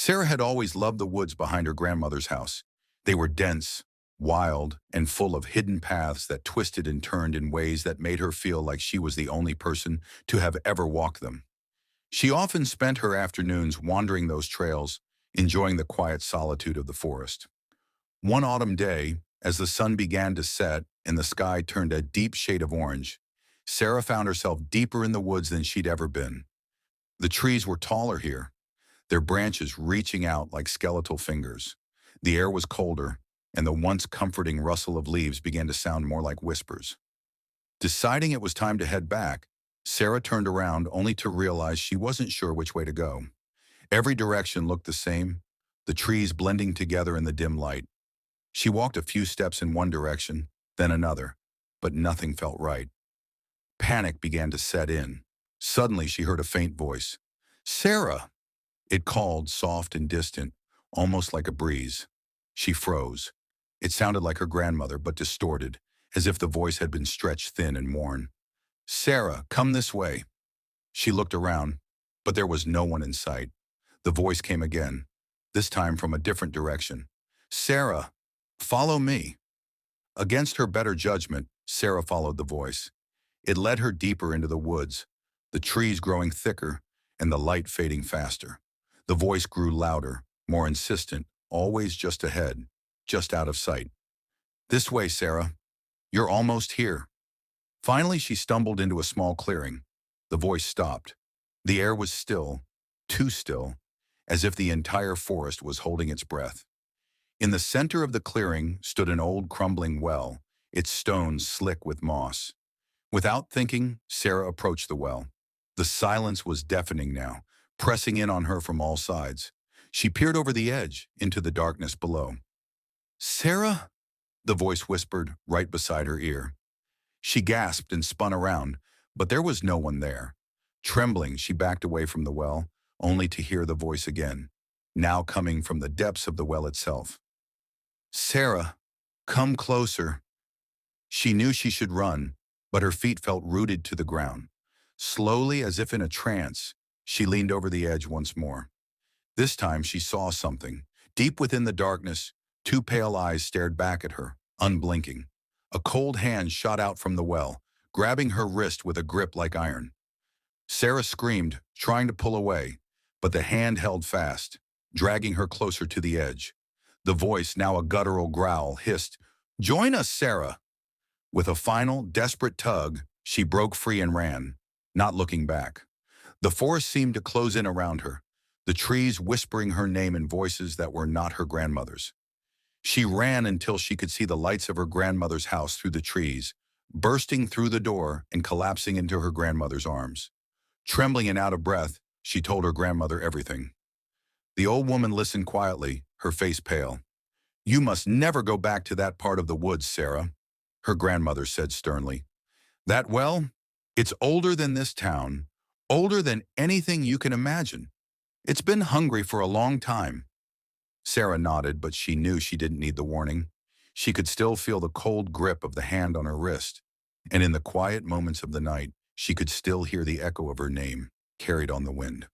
Sarah had always loved the woods behind her grandmother's house. They were dense, wild, and full of hidden paths that twisted and turned in ways that made her feel like she was the only person to have ever walked them. She often spent her afternoons wandering those trails, enjoying the quiet solitude of the forest. One autumn day, as the sun began to set and the sky turned a deep shade of orange, Sarah found herself deeper in the woods than she'd ever been. The trees were taller here, their branches reaching out like skeletal fingers. The air was colder, and the once comforting rustle of leaves began to sound more like whispers. Deciding it was time to head back, Sarah turned around only to realize she wasn't sure which way to go. Every direction looked the same, the trees blending together in the dim light. She walked a few steps in one direction, then another, but nothing felt right. Panic began to set in. Suddenly she heard a faint voice. "Sarah!" It called, soft and distant, almost like a breeze. She froze. It sounded like her grandmother, but distorted, as if the voice had been stretched thin and worn. "Sarah, come this way." She looked around, but there was no one in sight. The voice came again, this time from a different direction. "Sarah, follow me." Against her better judgment, Sarah followed the voice. It led her deeper into the woods, the trees growing thicker and the light fading faster. The voice grew louder, more insistent, always just ahead, just out of sight. "This way, Sarah. You're almost here." Finally, she stumbled into a small clearing. The voice stopped. The air was still, too still, as if the entire forest was holding its breath. In the center of the clearing stood an old crumbling well, its stones slick with moss. Without thinking, Sarah approached the well. The silence was deafening now, pressing in on her from all sides. She peered over the edge, into the darkness below. "Sarah?" the voice whispered, right beside her ear. She gasped and spun around, but there was no one there. Trembling, she backed away from the well, only to hear the voice again, now coming from the depths of the well itself. "Sarah, come closer." She knew she should run, but her feet felt rooted to the ground. Slowly, as if in a trance, she leaned over the edge once more. This time she saw something. Deep within the darkness, two pale eyes stared back at her, unblinking. A cold hand shot out from the well, grabbing her wrist with a grip like iron. Sarah screamed, trying to pull away, but the hand held fast, dragging her closer to the edge. The voice, now a guttural growl, hissed, "Join us, Sarah!" With a final, desperate tug, she broke free and ran, not looking back. The forest seemed to close in around her, the trees whispering her name in voices that were not her grandmother's. She ran until she could see the lights of her grandmother's house through the trees, bursting through the door and collapsing into her grandmother's arms. Trembling and out of breath, she told her grandmother everything. The old woman listened quietly, her face pale. "You must never go back to that part of the woods, Sarah," her grandmother said sternly. "That well, it's older than this town, older than anything you can imagine. It's been hungry for a long time." Sarah nodded, but she knew she didn't need the warning. She could still feel the cold grip of the hand on her wrist, and in the quiet moments of the night, she could still hear the echo of her name, carried on the wind.